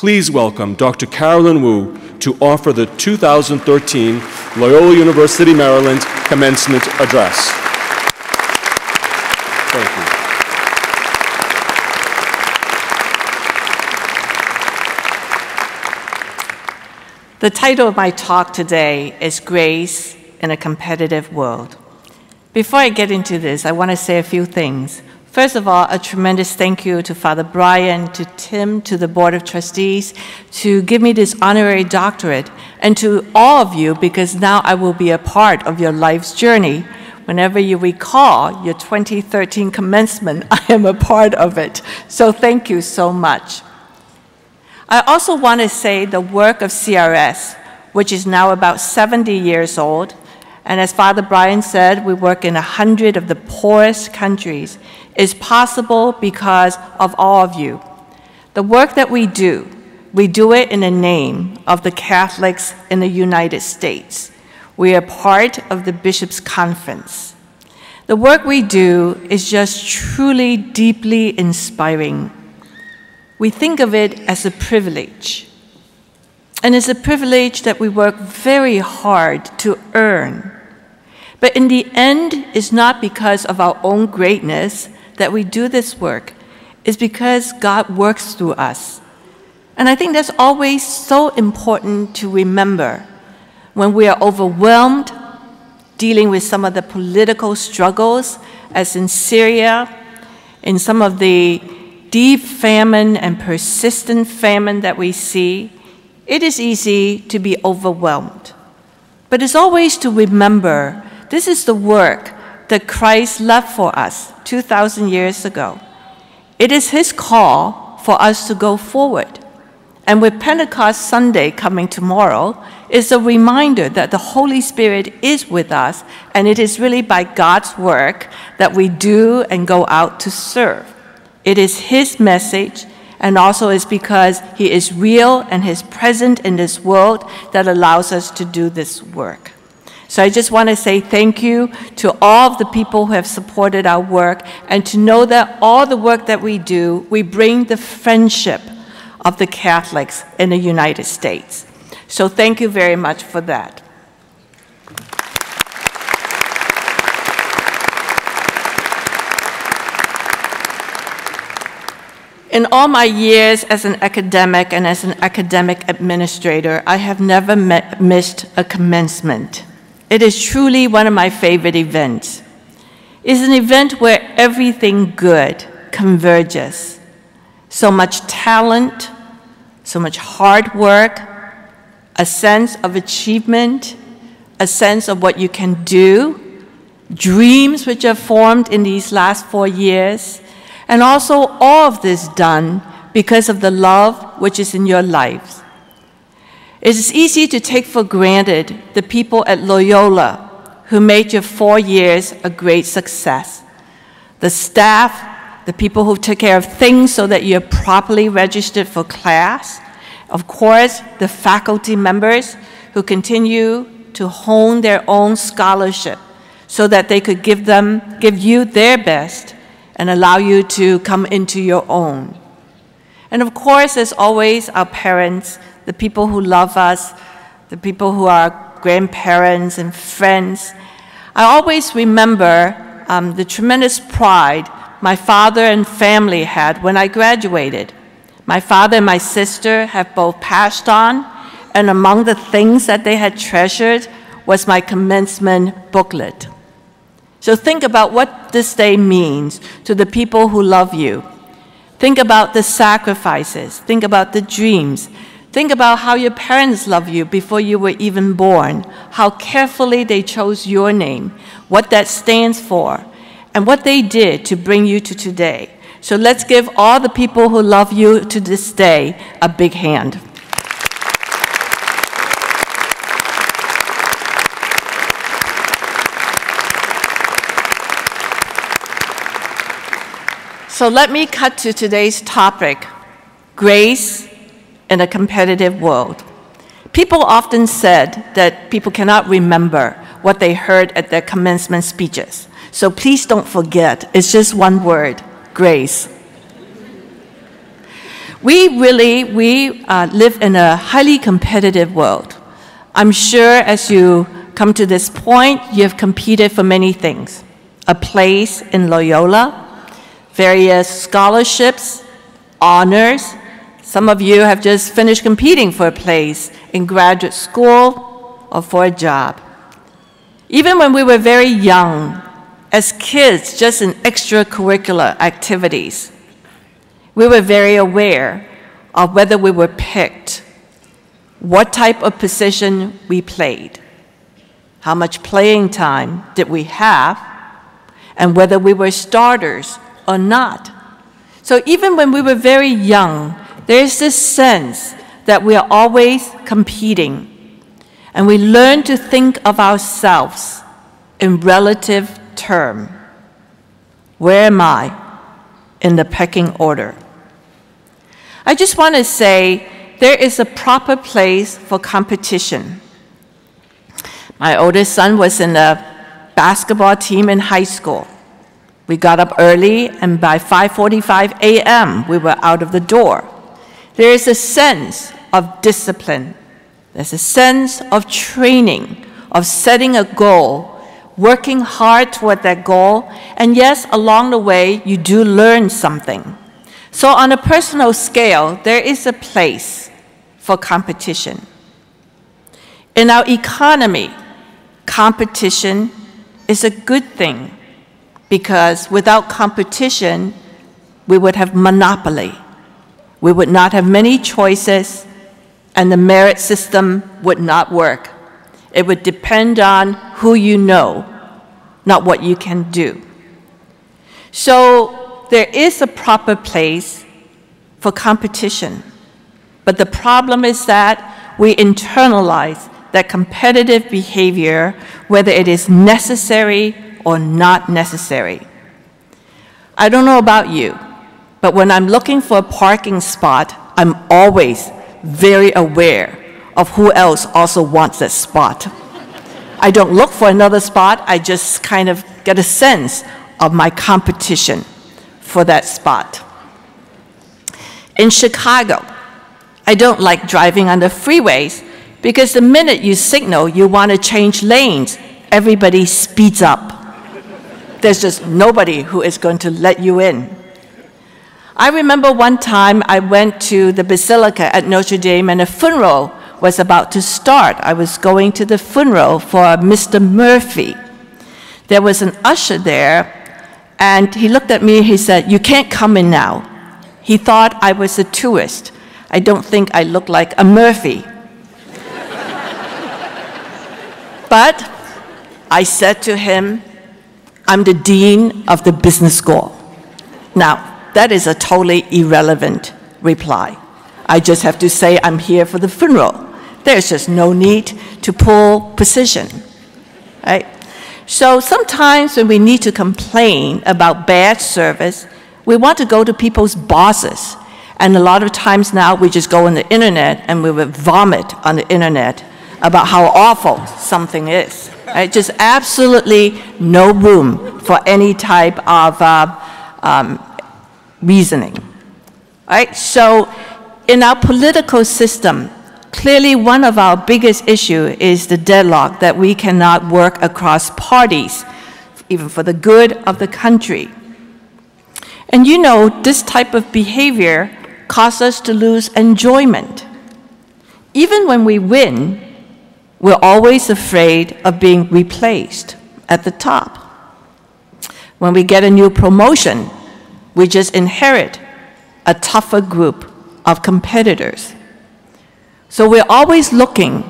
please welcome Dr. Carolyn Woo to offer the 2013 Loyola University Maryland Commencement Address. Thank you. The title of my talk today is Grace in a Competitive World. Before I get into this, I want to say a few things. First of all, a tremendous thank you to Father Brian, to Tim, to the Board of Trustees, to give me this honorary doctorate, and to all of you, because now I will be a part of your life's journey. Whenever you recall your 2013 commencement, I am a part of it. So thank you so much. I also want to say the work of CRS, which is now about 70 years old, and as Father Brian said, we work in 100 of the poorest countries, is possible because of all of you. The work that we do it in the name of the Catholics in the United States. We are part of the Bishops' Conference. The work we do is just truly deeply inspiring. We think of it as a privilege. And it's a privilege that we work very hard to earn. But in the end, it's not because of our own greatness that we do this work. It's because God works through us. And I think that's always so important to remember when we are overwhelmed, dealing with some of the political struggles, as in Syria, in some of the deep famine and persistent famine that we see. It is easy to be overwhelmed. But it's always to remember this is the work that Christ left for us 2,000 years ago. It is His call for us to go forward. And with Pentecost Sunday coming tomorrow, it's a reminder that the Holy Spirit is with us, and it is really by God's work that we do and go out to serve. It is His message, and also it's because He is real and He's present in this world that allows us to do this work. So I just want to say thank you to all of the people who have supported our work, and to know that all the work that we do, we bring the friendship of the Catholics in the United States. So thank you very much for that. In all my years as an academic and as an academic administrator, I have never missed a commencement. It is truly one of my favorite events. It's an event where everything good converges. So much talent, so much hard work, a sense of achievement, a sense of what you can do, dreams which are formed in these last 4 years, and also all of this done because of the love which is in your lives. It is easy to take for granted the people at Loyola who made your 4 years a great success. The staff, the people who took care of things so that you're properly registered for class. Of course, the faculty members who continue to hone their own scholarship so that they could give you their best and allow you to come into your own. And of course, as always, our parents, the people who love us, the people who are grandparents and friends. I always remember the tremendous pride my father and family had when I graduated. My father and my sister have both passed on, and among the things that they had treasured was my commencement booklet. So think about what this day means to the people who love you. Think about the sacrifices. Think about the dreams. Think about how your parents loved you before you were even born, how carefully they chose your name, what that stands for, and what they did to bring you to today. So let's give all the people who love you to this day a big hand. So let me cut to today's topic, grace in a competitive world. People often said that people cannot remember what they heard at their commencement speeches. So please don't forget, it's just one word, grace. We live in a highly competitive world. I'm sure as you come to this point, you have competed for many things. A place in Loyola, various scholarships, honors. Some of you have just finished competing for a place in graduate school or for a job. Even when we were very young, as kids, just in extracurricular activities, we were very aware of whether we were picked, what type of position we played, how much playing time did we have, and whether we were starters or not. So even when we were very young, there's this sense that we are always competing, and we learn to think of ourselves in relative terms. Where am I in the pecking order? I just want to say there is a proper place for competition. My oldest son was in a basketball team in high school. We got up early, and by 5:45 a.m., we were out of the door. There is a sense of discipline. There's a sense of training, of setting a goal, working hard toward that goal, and yes, along the way, you do learn something. So on a personal scale, there is a place for competition. In our economy, competition is a good thing because without competition, we would have monopoly. We would not have many choices, and the merit system would not work. It would depend on who you know, not what you can do. So there is a proper place for competition, but the problem is that we internalize that competitive behavior, whether it is necessary or not necessary. I don't know about you, but when I'm looking for a parking spot, I'm always very aware of who else also wants that spot. I don't look for another spot, I just kind of get a sense of my competition for that spot. In Chicago, I don't like driving on the freeways because the minute you signal you want to change lanes, everybody speeds up. There's just nobody who is going to let you in. I remember one time I went to the Basilica at Notre Dame and a funeral was about to start. I was going to the funeral for Mr. Murphy. There was an usher there, and he looked at me, he said, "You can't come in now." He thought I was a tourist. I don't think I look like a Murphy. But I said to him, "I'm the dean of the business school." Now, that is a totally irrelevant reply. I just have to say I'm here for the funeral. There's just no need to pull position, right? So sometimes when we need to complain about bad service, we want to go to people's bosses. And a lot of times now we just go on the internet and we will vomit on the internet about how awful something is, right? Just absolutely no room for any type of reasoning, right? So in our political system, clearly one of our biggest issues is the deadlock that we cannot work across parties, even for the good of the country. And you know, this type of behavior causes us to lose enjoyment. Even when we win, we're always afraid of being replaced at the top. When we get a new promotion, we just inherit a tougher group of competitors. So we're always looking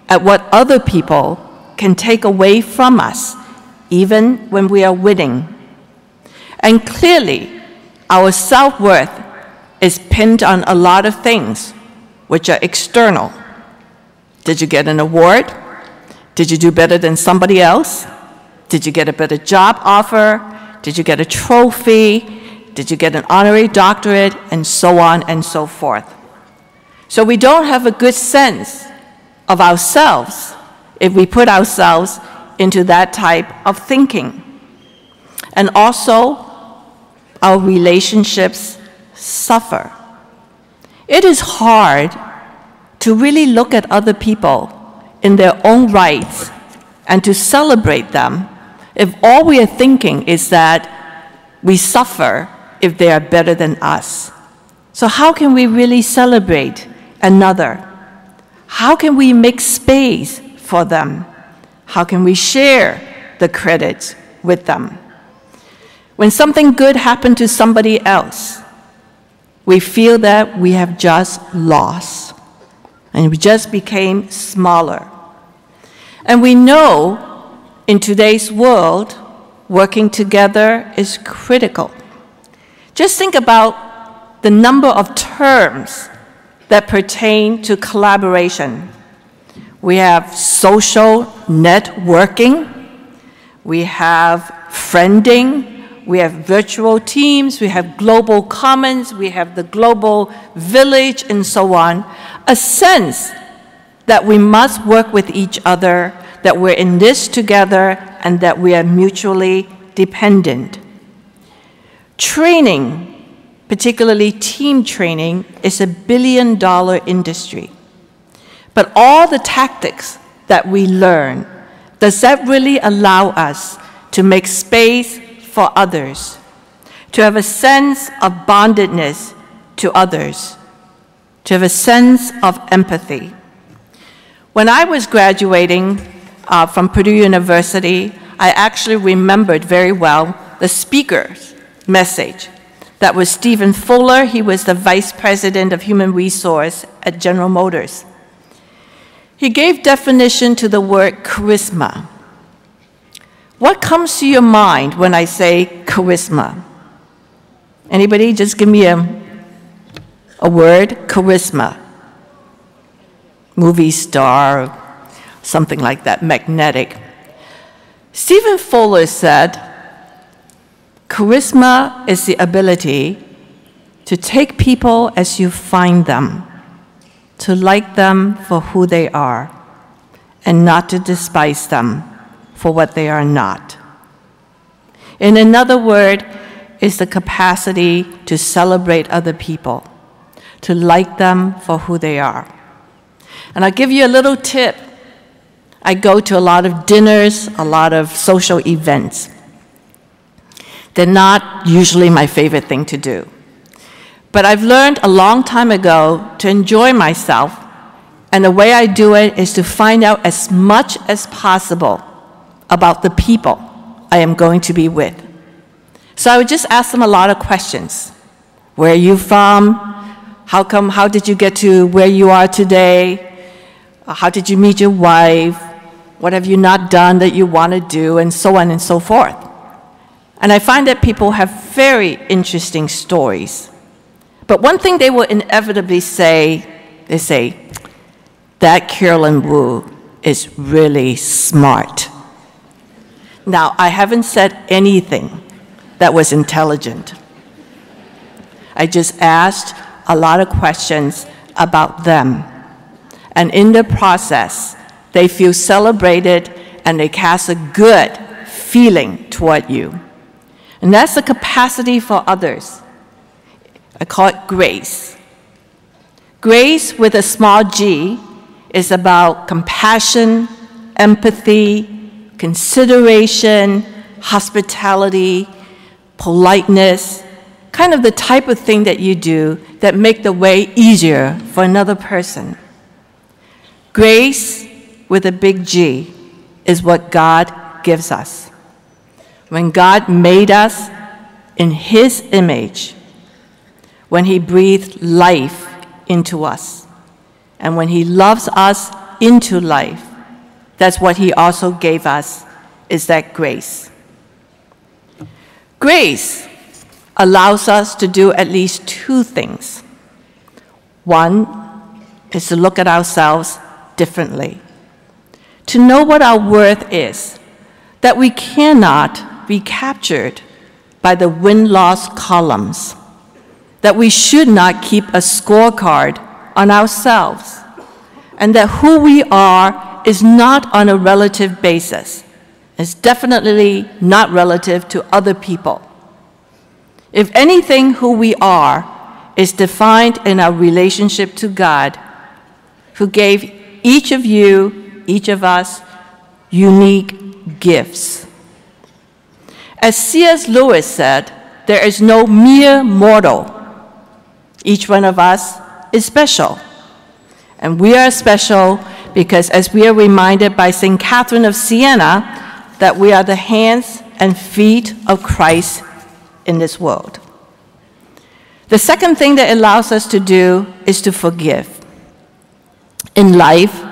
at what other people can take away from us, even when we are winning. And clearly, our self-worth is pinned on a lot of things which are external. Did you get an award? Did you do better than somebody else? Did you get a better job offer? Did you get a trophy? Did you get an honorary doctorate? And so on and so forth. So we don't have a good sense of ourselves if we put ourselves into that type of thinking. And also, our relationships suffer. It is hard to really look at other people in their own rights and to celebrate them if all we are thinking is that we suffer if they are better than us. So how can we really celebrate another? How can we make space for them? How can we share the credit with them? When something good happened to somebody else, we feel that we have just lost, and we just became smaller. And we know in today's world, working together is critical. Just think about the number of terms that pertain to collaboration. We have social networking, we have friending, we have virtual teams, we have global commons, we have the global village, and so on. A sense that we must work with each other, that we're in this together, and that we are mutually dependent. Training, particularly team training, is a billion-dollar industry. But all the tactics that we learn, does that really allow us to make space for others, to have a sense of bondedness to others, to have a sense of empathy? When I was graduating from Purdue University, I actually remembered very well the speaker's message. That was Stephen Fuller. He was the Vice President of Human Resource at General Motors. He gave definition to the word charisma. What comes to your mind when I say charisma? Anybody? Just give me a word, charisma. Movie star, something like that, magnetic. Stephen Fuller said, charisma is the ability to take people as you find them, to like them for who they are, and not to despise them for what they are not. In another word, is the capacity to celebrate other people, to like them for who they are. And I'll give you a little tip. I go to a lot of dinners, a lot of social events. They're not usually my favorite thing to do. But I've learned a long time ago to enjoy myself, and the way I do it is to find out as much as possible about the people I am going to be with. So I would just ask them a lot of questions. Where are you from? How did you get to where you are today? How did you meet your wife? What have you not done that you want to do? And so on and so forth. And I find that people have very interesting stories. But one thing they will inevitably say, they say, that Carolyn Woo is really smart. Now, I haven't said anything that was intelligent. I just asked a lot of questions about them. And in the process, they feel celebrated and they cast a good feeling toward you. And that's the capacity for others. I call it grace. Grace with a small g is about compassion, empathy, consideration, hospitality, politeness, kind of the type of thing that you do that make the way easier for another person. Grace with a big G is what God gives us. When God made us in His image, when He breathed life into us, and when He loves us into life, that's what He also gave us, is that grace. Grace allows us to do at least two things. One is to look at ourselves differently, to know what our worth is, that we cannot be captured by the win-loss columns, that we should not keep a scorecard on ourselves, and that who we are is not on a relative basis. It's definitely not relative to other people. If anything, who we are is defined in our relationship to God, who gave each of you, each of us, unique gifts. As C.S. Lewis said, there is no mere mortal. Each one of us is special. And we are special because, as we are reminded by St. Catherine of Siena, that we are the hands and feet of Christ in this world. The second thing that it allows us to do is to forgive. In life,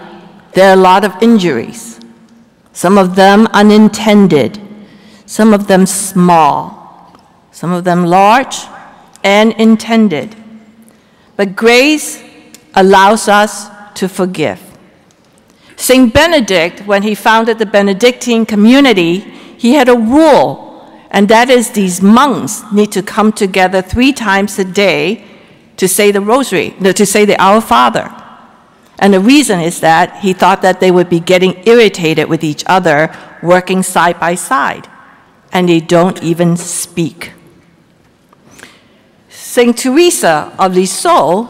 there are a lot of injuries, some of them unintended, some of them small, some of them large and intended. But grace allows us to forgive. St. Benedict, when he founded the Benedictine community, he had a rule, and that is these monks need to come together 3 times a day to say the rosary, to say the Our Father. And the reason is that he thought that they would be getting irritated with each other, working side by side, and they don't even speak. St. Teresa of Lisieux,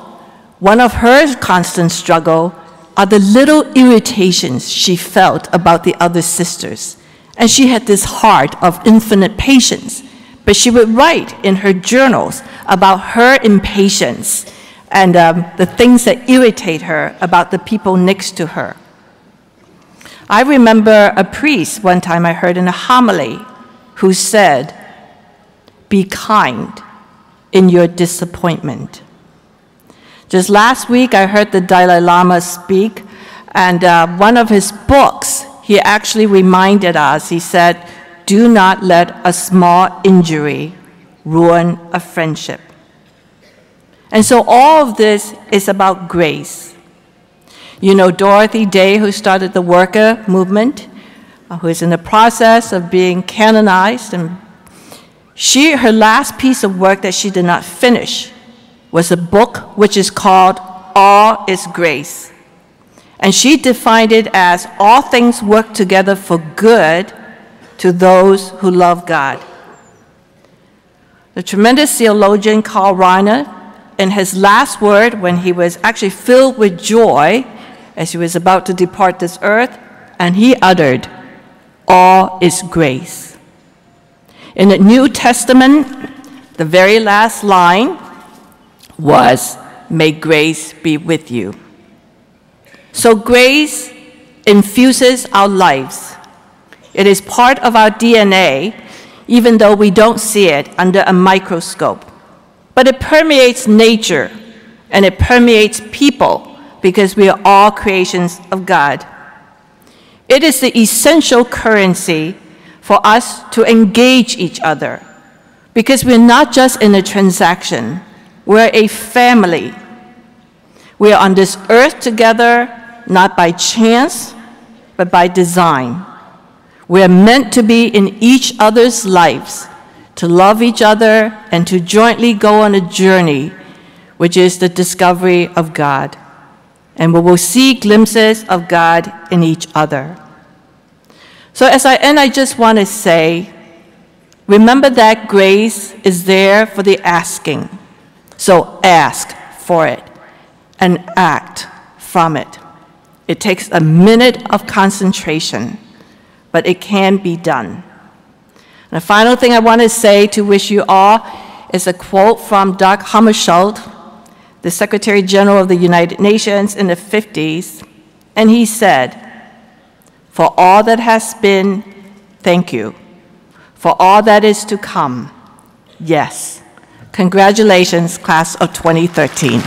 one of her constant struggles are the little irritations she felt about the other sisters. And she had this heart of infinite patience, but she would write in her journals about her impatience and the things that irritate her about the people next to her. I remember a priest one time I heard in a homily who said, "Be kind in your disappointment." Just last week, I heard the Dalai Lama speak, and one of his books, he actually reminded us, he said, "Do not let a small injury ruin a friendship." And so all of this is about grace. You know Dorothy Day, who started the worker movement, who is in the process of being canonized, and her last piece of work that she did not finish was a book which is called All is Grace. And she defined it as all things work together for good to those who love God. The tremendous theologian Karl Rahner, in his last word, when he was actually filled with joy as he was about to depart this earth, and he uttered, "All is grace." In the New Testament, the very last line was, "May grace be with you." So grace infuses our lives. It is part of our DNA, even though we don't see it under a microscope. But it permeates nature, and it permeates people, because we are all creations of God. It is the essential currency for us to engage each other, because we're not just in a transaction, we're a family. We are on this earth together, not by chance, but by design. We are meant to be in each other's lives, to love each other, and to jointly go on a journey, which is the discovery of God. And we will see glimpses of God in each other. So as I end, I just want to say, remember that grace is there for the asking. So ask for it and act from it. It takes a minute of concentration, but it can be done. And the final thing I want to say to wish you all is a quote from Dag Hammarskjöld, the Secretary General of the United Nations in the 50s, and he said, "For all that has been, thank you. For all that is to come, yes." Congratulations, class of 2013.